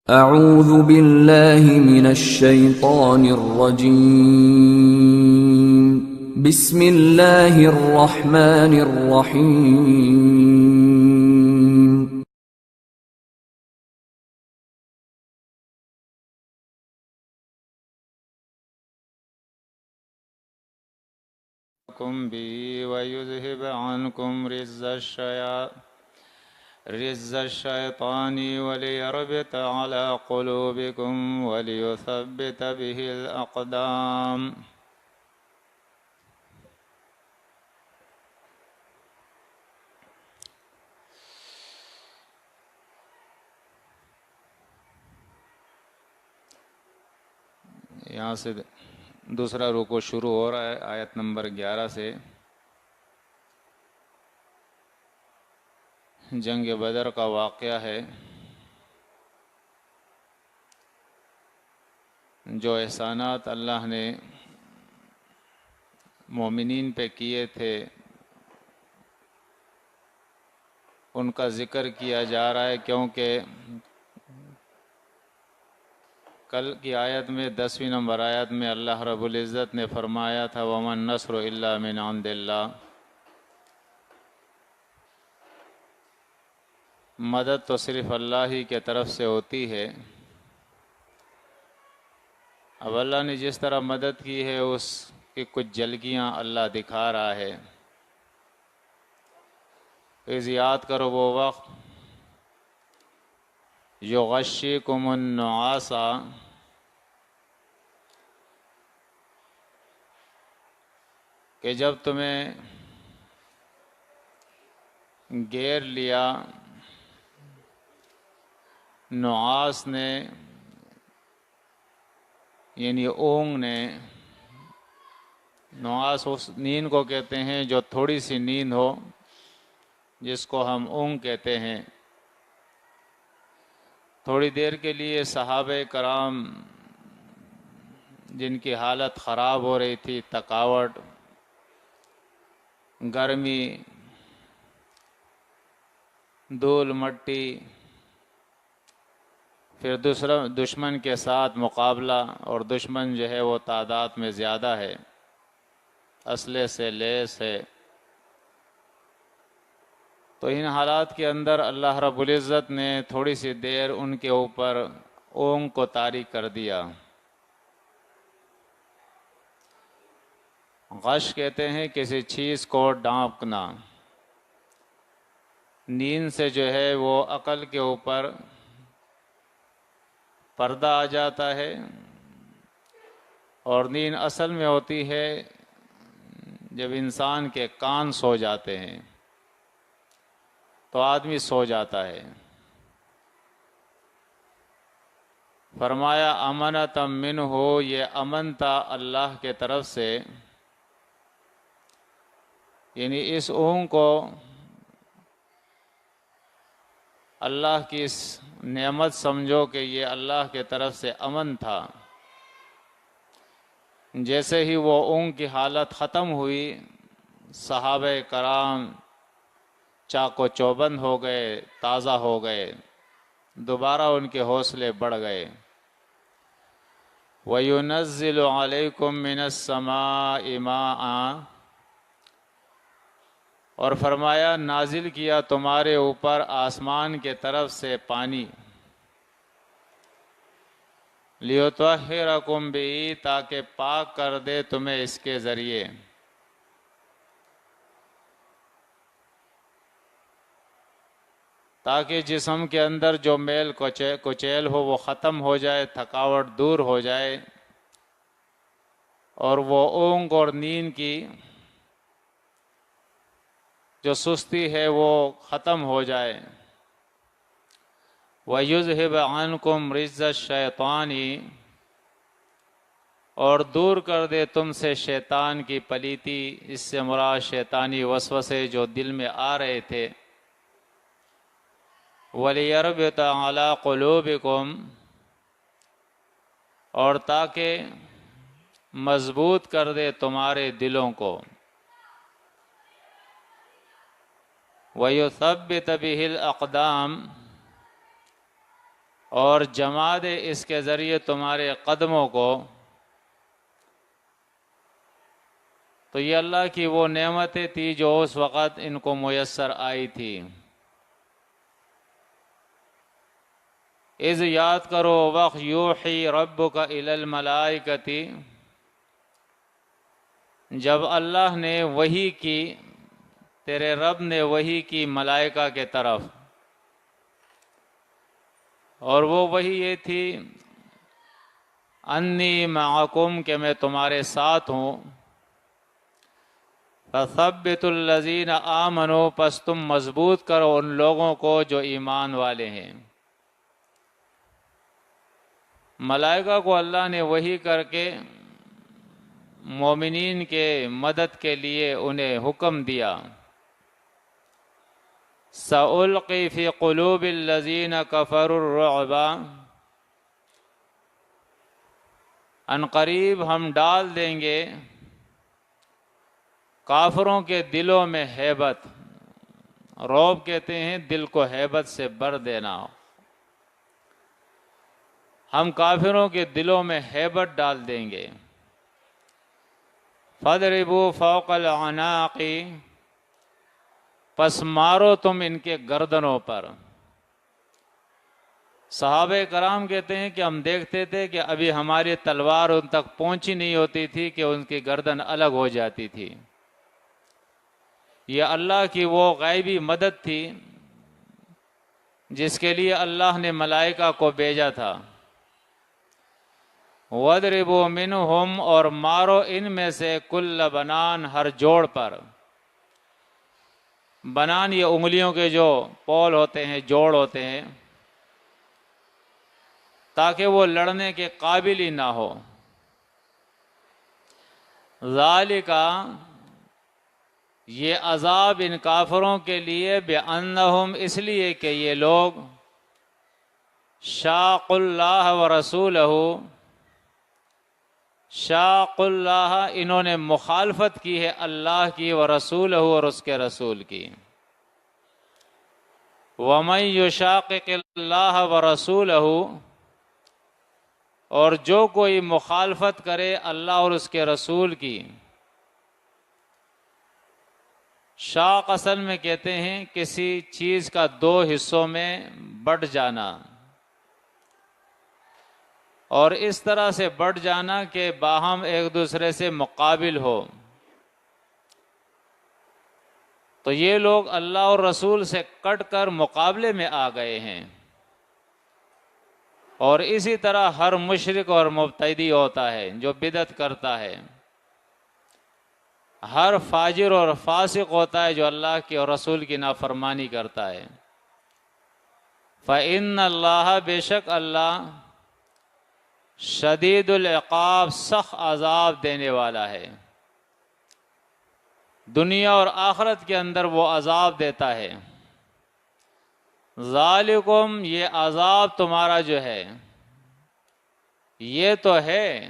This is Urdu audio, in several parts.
اعوذ باللہ من الشیطان الرجیم بسم اللہ الرحمن الرحیم کم بھی وَيُذْهِبْ عَنْكُمْ رِجْزَ الشَّيْطَانِ وَلِيَرْبِطَ عَلَى قُلُوبِكُمْ وَلِيُثَبِّتَ بِهِ الْأَقْدَامَ۔ یہاں سے دوسرا رکوع شروع ہو رہا ہے آیت نمبر 11 سے۔ جنگ بدر کا واقعہ ہے، جو احسانات اللہ نے مومنین پہ کیے تھے ان کا ذکر کیا جا رہا ہے، کیونکہ کل کی آیت میں 10ویں نمبر آیت میں اللہ رب العزت نے فرمایا تھا وَمَا النَّصْرُ إِلَّا مِنْ عِنْدِ اللَّهِ، مدد تو صرف اللہ ہی کے طرف سے ہوتی ہے۔ اب اللہ نے جس طرح مدد کی ہے اس کی کچھ جھلکیاں اللہ دکھا رہا ہے۔ اذ یاد کرو وہ وقت یغشیکم النعاس، کہ جب تمہیں گھیر لیا نعاس نے، یعنی اونگ نے۔ نعاس اس نیند کو کہتے ہیں جو تھوڑی سی نیند ہو، جس کو ہم اونگ کہتے ہیں۔ تھوڑی دیر کے لیے صحابہ کرام جن کی حالت خراب ہو رہی تھی، تھکاوٹ، گرمی، دھول مٹی، پھر دشمن کے ساتھ مقابلہ، اور دشمن جو ہے وہ تعداد میں زیادہ ہے، اسلحے سے لیس ہے۔ تو ان حالات کے اندر اللہ رب العزت نے تھوڑی سی دیر ان کے اوپر اونگ کو طاری کر دیا۔ غش کہتے ہیں کسی چیز کو ڈھانپنا۔ نیند سے جو ہے وہ عقل کے اوپر پردہ آ جاتا ہے، اور نیند اصل میں ہوتی ہے جب انسان کے کان سو جاتے ہیں تو آدمی سو جاتا ہے۔ فرمایا امنۃ منہ، یہ امن تھا اللہ کے طرف سے، یعنی اس اونگ کو اللہ کی اس نعمت سمجھو کہ یہ اللہ کے طرف سے امن تھا۔ جیسے ہی وہ اونگ کی حالت ختم ہوئی، صحابہ کرام چاق و چوبند ہو گئے، تازہ ہو گئے، دوبارہ ان کے حوصلے بڑھ گئے۔ وَيُنَزِّلُ عَلَيْكُم مِّنَ السَّمَاءِ مَاءً، اور فرمایا نازل کیا تمہارے اوپر آسمان کے طرف سے پانی، لِيُطَهِّرَكُم بِهِ، تاکہ پاک کر دے تمہیں اس کے ذریعے۔ تاکہ جسم کے اندر جو میل کچیل ہو وہ ختم ہو جائے، تھکاوٹ دور ہو جائے، اور وہ اونگ اور نیند کی جو سستی ہے وہ ختم ہو جائے۔ وَيُذْهِبْ عَنْكُمْ رِجْزَ الشَّيْطَانِ، اور دور کر دے تم سے شیطان کی پلیتی، اس سے مراد شیطانی وسوسے جو دل میں آ رہے تھے۔ وَلِيَرْبِطَ عَلَى قُلُوبِكُمْ، اور تاکہ مضبوط کر دے تمہارے دلوں کو۔ وَيُثَبِّتَ بِهِ الْأَقْدَامَ، اور جما دے اس کے ذریعے تمہارے قدموں کو، تو یہ اللہ کی وہ نعمتیں تھی جو اس وقت ان کو میسر آئی تھی۔ اذ یاد کرو وقت یوحی ربک الی الملائکۃ، جب اللہ نے وحی کی، تیرے رب نے وحی کی ملائکہ کے طرف، اور وہ وحی یہ تھی انی معکم، کہ میں تمہارے ساتھ ہوں، فثبتوا الذین آمنوا، پس تم مضبوط کرو ان لوگوں کو جو ایمان والے ہیں۔ ملائکہ کو اللہ نے وحی کر کے مومنین کے مدد کے لیے انہیں حکم دیا، سألقی فی قلوب الذین کفروا الرعب، ان قریب ہم ڈال دیں گے کافروں کے دلوں میں ہیبت، رعب کہتے ہیں دل کو ہیبت سے بھر دینا، ہم کافروں کے دلوں میں ہیبت ڈال دیں گے۔ فَاضْرِبُوا فَوْقَ الْأَعْنَاقِ، پس مارو تم ان کے گردنوں پر۔ صحابہ کرام کہتے ہیں کہ ہم دیکھتے تھے کہ ابھی ہماری تلوار ان تک پہنچی نہیں ہوتی تھی کہ ان کی گردن الگ ہو جاتی تھی۔ یہ اللہ کی وہ غیبی مدد تھی جس کے لیے اللہ نے ملائکہ کو بھیجا تھا۔ وَاضْرِبُوا مِنْهُمْ، اور مارو ان میں سے کل بنان، ہر جوڑ پر۔ بنان یہ انگلیوں کے جو پول ہوتے ہیں، جوڑ ہوتے ہیں، تاکہ وہ لڑنے کے قابل ہی نہ ہو۔ ذالک، یہ عذاب ان کافروں کے لیے، بِأَنَّهُمْ، اس لیے کہ یہ لوگ شاق اللہ ورسولہ، شاق اللہ، انہوں نے مخالفت کی ہے اللہ کی، ورسولہ، اور اس کے رسول کی۔ وَمَن يُشَاقِقِ اللَّهَ وَرَسُولَهُ، اور جو کوئی مخالفت کرے اللہ اور اس کے رسول کی۔ شاق اصل میں کہتے ہیں کسی چیز کا دو حصوں میں بٹ جانا، اور اس طرح سے بٹ جانا کہ باہم ایک دوسرے سے مقابل ہو۔ تو یہ لوگ اللہ اور رسول سے کٹ کر مقابلے میں آ گئے ہیں، اور اسی طرح ہر مشرک اور مبتدی ہوتا ہے جو بدعت کرتا ہے، ہر فاجر اور فاسق ہوتا ہے جو اللہ کی اور رسول کی نافرمانی کرتا ہے۔ فَإِنَّ اللَّهَ، بے شک اللہ، شدید العقاب، سخت عذاب دینے والا ہے، دنیا اور آخرت کے اندر وہ عذاب دیتا ہے۔ ذالکم، یہ عذاب تمہارا جو ہے یہ تو ہے،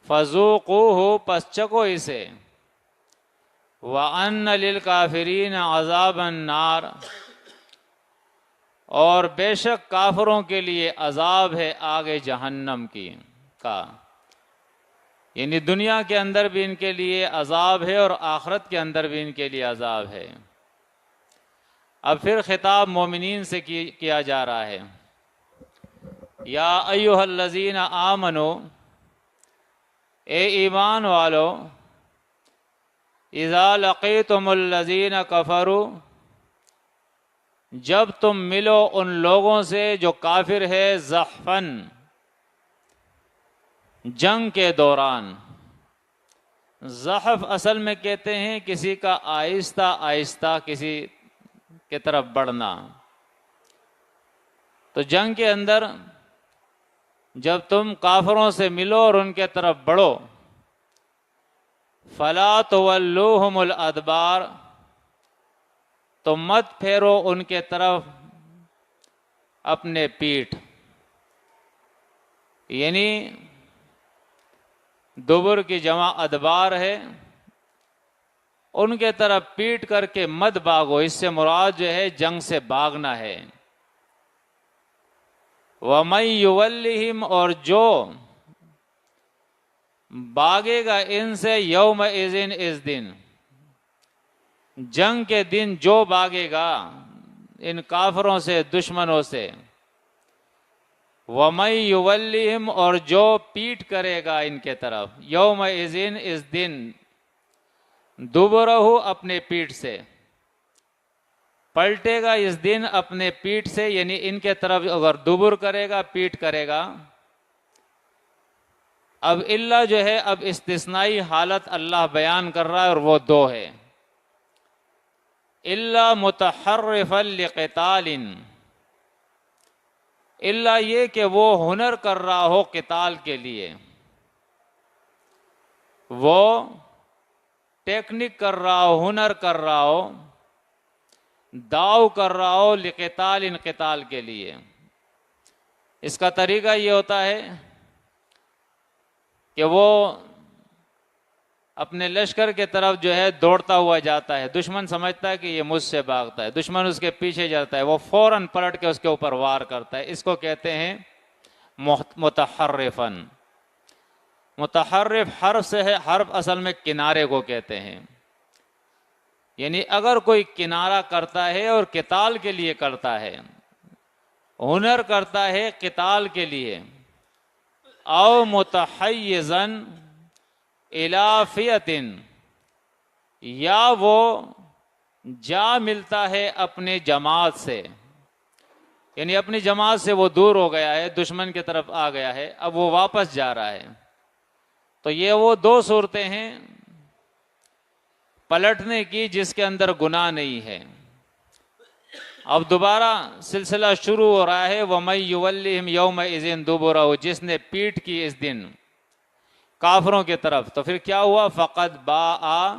فذوقوہ، پس چکو اسے، وَأَنَّ لِلْكَافِرِينَ عَذَابَ النَّارِ، اور بے شک کافروں کے لیے عذاب ہے آگے جہنم کا، یعنی دنیا کے اندر بھی ان کے لیے عذاب ہے اور آخرت کے اندر بھی ان کے لیے عذاب ہے۔ اب پھر خطاب مومنین سے کیا جا رہا ہے، یا ایھا الذین آمنو، اے ایمان والو، اذا لقیتم الذین کفروا، جب تم ملو ان لوگوں سے جو کافر ہے، زحفاً، جنگ کے دوران۔ زحف اصل میں کہتے ہیں کسی کا آہستہ آہستہ کسی کی طرف بڑھنا۔ تو جنگ کے اندر جب تم کافروں سے ملو اور ان کے طرف بڑھو، فَلَا تُوَلُّوهُمُ الْأَدْبَارَ، تو مت پھیرو ان کے طرف اپنے پیٹھ، یعنی دبر کی جمع ادبار ہے، ان کے طرف پیٹ کر کے مت بھاگو، اس سے مراد جو ہے جنگ سے بھاگنا ہے۔ وَمَن يُوَلِّهِمْ اور جو بھاگے گا ان سے یومئذ اس دن، جنگ کے دن جو بھاگے گا ان کافروں سے، دشمنوں سے، وَمَن يُوَلِّهِمْ اور جو پیٹ کرے گا ان کے طرف، یومئذ اس دن، دبرہ اپنے پیٹ سے، پلٹے گا اس دن اپنے پیٹ سے، یعنی ان کے طرف اگر دبر کرے گا، پیٹ کرے گا۔ اب اللہ جو ہے، اب استثنائی حالت اللہ بیان کر رہا ہے اور وہ دو ہے، الا متحرفا لقتال، الا یہ کہ وہ ہنر کر رہا ہو قتال کے لیے، وہ ٹیکنک کر رہا ہو، ہنر کر رہا ہو، داؤ کر رہا ہو، لقتال ان قتال کے لیے۔ اس کا طریقہ یہ ہوتا ہے کہ وہ اپنے لشکر کے طرف جو ہے دوڑتا ہوا جاتا ہے، دشمن سمجھتا ہے کہ یہ مجھ سے بھاگتا ہے، دشمن اس کے پیچھے جاتا ہے، وہ فوراً پلٹ کے اس کے اوپر وار کرتا ہے۔ اس کو کہتے ہیں متحرفن۔ متحرف حرف سے ہے، حرف اصل میں کنارے کو کہتے ہیں، یعنی اگر کوئی کنارہ کرتا ہے اور قتال کے لیے کرتا ہے، ہنر کرتا ہے قتال کے لیے، او متحیزن الی فئۃ، یا وہ جا ملتا ہے اپنے جماعت سے، یعنی اپنی جماعت سے وہ دور ہو گیا ہے، دشمن کی طرف آ گیا ہے، اب وہ واپس جا رہا ہے، تو یہ وہ دو صورتیں ہیں پلٹنے کی جس کے اندر گناہ نہیں ہے۔ اب دوبارہ سلسلہ شروع ہو رہا ہے، وَمَن يُوَلِّهِمْ يَوْمَئِذٍ دُبُرَهُ، جس نے پیٹ کی اس دن کافروں کی طرف، تو پھر کیا ہوا؟ فَقَدْ بَاءَ،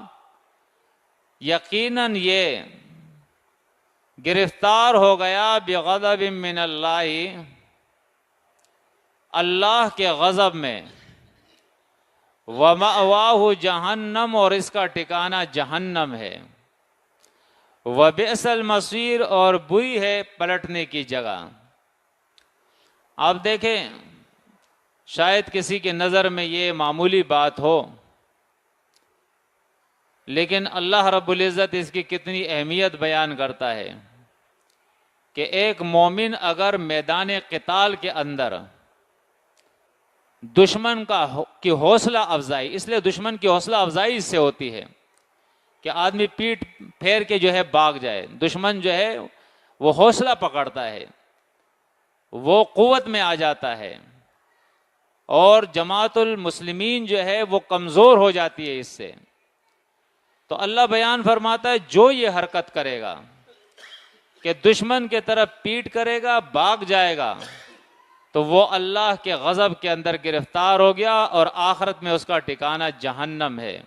یقیناً یہ گرفتار ہو گیا، بِغَضَبٍ مِّنَ اللَّهِ، اللہ کے غضب میں، وَمَأْوَاهُ جہنم، اور اس کا ٹھکانہ جہنم ہے، وَبِئْسَ الْمَصِيرُ، اور بری ہے پلٹنے کی جگہ۔ آپ دیکھیں، شاید کسی کی نظر میں یہ معمولی بات ہو، لیکن اللہ رب العزت اس کی کتنی اہمیت بیان کرتا ہے کہ ایک مومن اگر میدان قتال کے اندر دشمن کی حوصلہ افزائی، اس لیے دشمن کی حوصلہ افزائی اس سے ہوتی ہے کہ آدمی پیٹ پھیر کے جو ہے بھاگ جائے، دشمن جو ہے وہ حوصلہ پکڑتا ہے، وہ قوت میں آ جاتا ہے، اور جماعت المسلمین جو ہے وہ کمزور ہو جاتی ہے اس سے۔ تو اللہ بیان فرماتا ہے جو یہ حرکت کرے گا کہ دشمن کے طرف پیٹ کرے گا، بھاگ جائے گا، تو وہ اللہ کے غضب کے اندر گرفتار ہو گیا، اور آخرت میں اس کا ٹھکانہ جہنم ہے،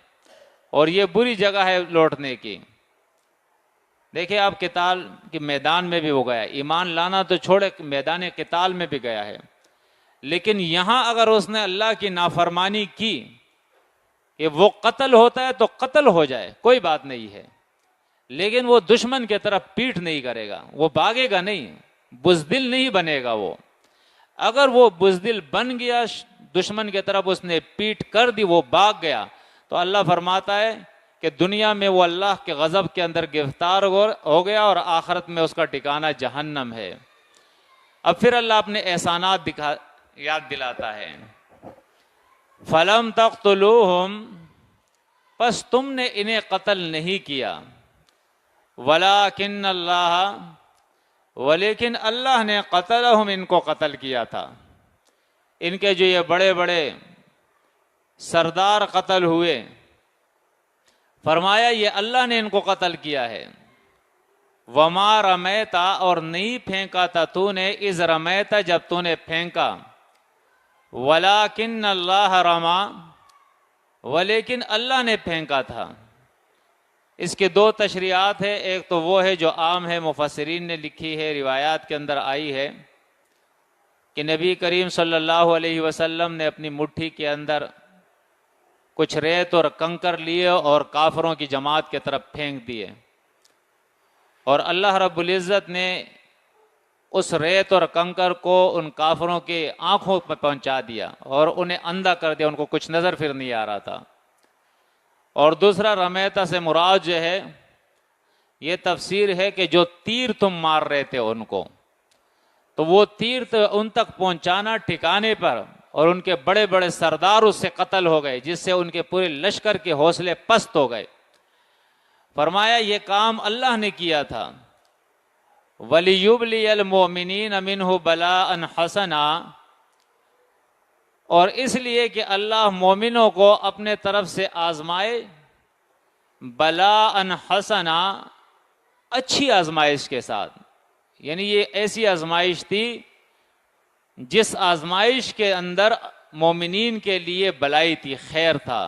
اور یہ بری جگہ ہے لوٹنے کی۔ دیکھیں آپ، قتال کے میدان میں بھی ہو گیا، ایمان لانا تو چھوڑے، میدان قتال میں بھی گیا ہے، لیکن یہاں اگر اس نے اللہ کی نافرمانی کی کہ وہ قتل ہوتا ہے تو قتل ہو جائے، کوئی بات نہیں ہے، لیکن وہ دشمن کی طرف پیٹ نہیں کرے گا، وہ بھاگے گا نہیں، بزدل نہیں بنے گا وہ۔ اگر وہ بزدل بن گیا، دشمن کی طرف اس نے پیٹ کر دی، وہ بھاگ گیا، تو اللہ فرماتا ہے کہ دنیا میں وہ اللہ کے غضب کے اندر گرفتار ہو گیا، اور آخرت میں اس کا ٹھکانہ جہنم ہے۔ اب پھر اللہ اپنے احسانات یاد دلاتا ہے، فَلَمْ تَقْتُلُوهُمْ، پس تم نے انہیں قتل نہیں کیا، وَلَٰكِنَّ اللَّهَ، ولیکن اللہ نے قتلہم، ان کو قتل کیا تھا۔ ان کے جو یہ بڑے بڑے سردار قتل ہوئے، فرمایا یہ اللہ نے ان کو قتل کیا ہے۔ وما رمیتا، اور نہیں پھینکا تھا تو نے، اذ رمیتا، جب تو نے پھینکا، ولیکن اللہ رما، ولیکن اللہ نے پھینکا تھا۔ اس کے دو تشریحات ہیں، ایک تو وہ ہے جو عام ہے، مفسرین نے لکھی ہے، روایات کے اندر آئی ہے کہ نبی کریم صلی اللہ علیہ وسلم نے اپنی مٹھی کے اندر کچھ ریت اور کنکر لیے اور کافروں کی جماعت کی طرف پھینک دیے، اور اللہ رب العزت نے اس ریت اور کنکر کو ان کافروں کے آنکھوں پر پہنچا دیا اور انہیں اندھا کر دیا، ان کو کچھ نظر پھر نہیں آ رہا تھا۔ اور دوسرا رمیتا سے مراد جو ہے یہ تفسیر ہے کہ جو تیر تم مار رہے تھے ان کو، تو وہ تیر ان تک پہنچانا ٹھکانے پر، اور ان کے بڑے بڑے سردار اس سے قتل ہو گئے، جس سے ان کے پورے لشکر کے حوصلے پست ہو گئے۔ فرمایا یہ کام اللہ نے کیا تھا، وَلِيُبْلِيَ الْمُؤْمِنِينَ مِنْهُ بَلَاءً حَسَنًا، اور اس لیے کہ اللہ مومنوں کو اپنے طرف سے آزمائے، بلاءً حسنا، اچھی آزمائش کے ساتھ، یعنی یہ ایسی آزمائش تھی جس آزمائش کے اندر مومنین کے لیے بلائی تھی، خیر تھا۔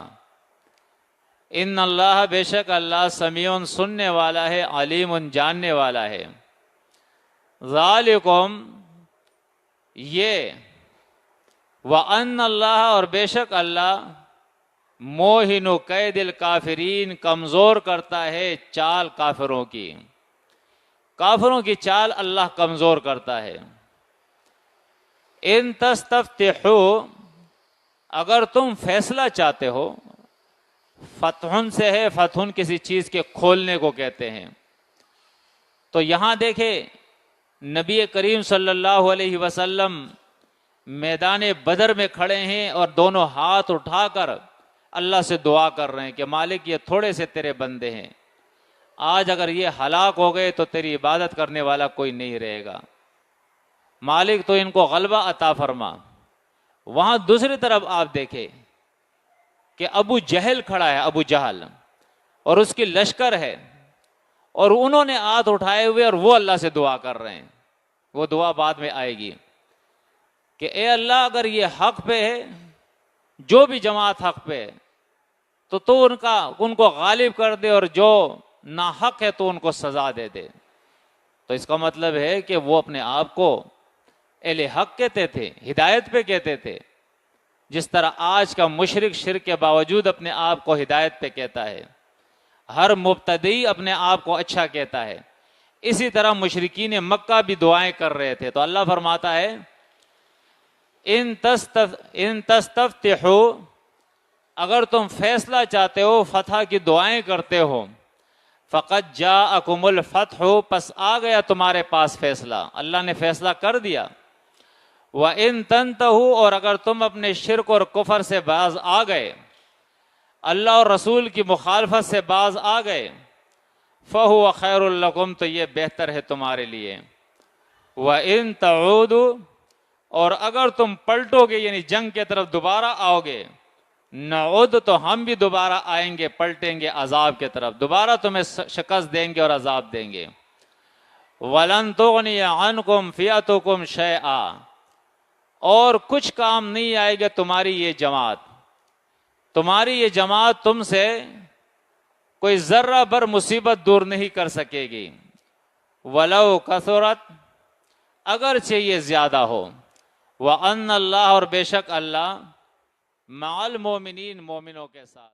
ان اللہ، بے شک اللہ، سمیع، سننے والا ہے، علیم، جاننے والا ہے۔ ذالکم، یہ، وَأَنَّ اللَّهَ، اور بے شک اللہ، موہن قید الکافرین، کمزور کرتا ہے چال کافروں کی، کافروں کی چال اللہ کمزور کرتا ہے۔ ان تستفتحوا، اگر تم فیصلہ چاہتے ہو، فتحن سے ہے، فتحن کسی چیز کے کھولنے کو کہتے ہیں۔ تو یہاں دیکھیں نبی کریم صلی اللہ علیہ وسلم میدان بدر میں کھڑے ہیں اور دونوں ہاتھ اٹھا کر اللہ سے دعا کر رہے ہیں کہ مالک یہ تھوڑے سے تیرے بندے ہیں، آج اگر یہ ہلاک ہو گئے تو تیری عبادت کرنے والا کوئی نہیں رہے گا، مالک تو ان کو غلبہ عطا فرما۔ وہاں دوسری طرف آپ دیکھیں کہ ابو جہل کھڑا ہے، ابو جہل، اور اس کی لشکر ہے، اور انہوں نے ہاتھ اٹھائے ہوئے اور وہ اللہ سے دعا کر رہے ہیں۔ وہ دعا بعد میں آئے گی کہ اے اللہ اگر یہ حق پہ ہے، جو بھی جماعت حق پہ ہے، تو ان کو غالب کر دے، اور جو ناحق ہے تو ان کو سزا دے دے۔ تو اس کا مطلب ہے کہ وہ اپنے آپ کو اہل حق کہتے تھے، ہدایت پہ کہتے تھے، جس طرح آج کا مشرک شرک کے باوجود اپنے آپ کو ہدایت پہ کہتا ہے، ہر مبتدی اپنے آپ کو اچھا کہتا ہے۔ اسی طرح مشرکین مکہ بھی دعائیں کر رہے تھے۔ تو اللہ فرماتا ہے ان تستفتحوا، اگر تم فیصلہ چاہتے ہو، فتح کی دعائیں کرتے ہو، فقد جاءکم الفتح، پس آ گیا تمہارے پاس فیصلہ، اللہ نے فیصلہ کر دیا۔ وَإِن تَنْتَهُوا، اور اگر تم اپنے شرک اور کفر سے باز آ گئے، اللہ اور رسول کی مخالفت سے باز آ گئے، فَهُوَ خَيْرٌ لَكُمْ، تو یہ بہتر ہے تمہارے لیے۔ وَإِن تَعُودُوا، اور اگر تم پلٹو گے، یعنی جنگ کی طرف دوبارہ آؤ گے، نعود، تو ہم بھی دوبارہ آئیں گے، پلٹیں گے عذاب کی طرف، دوبارہ تمہیں شکست دیں گے اور عذاب دیں گے۔ وَلَن تُغْنِيَ عَنْكُمْ فِئَتُكُمْ شَيْئًا، اور کچھ کام نہیں آئے گا تمہاری یہ جماعت تم سے کوئی ذرہ بر مصیبت دور نہیں کر سکے گی۔ وَلَوْ كَثُرَتْ، اگرچہ یہ زیادہ ہو۔ وَأَنَّ اللَّهَ، اور بے شک اللہ، مع المومنین، مومنوں کے ساتھ۔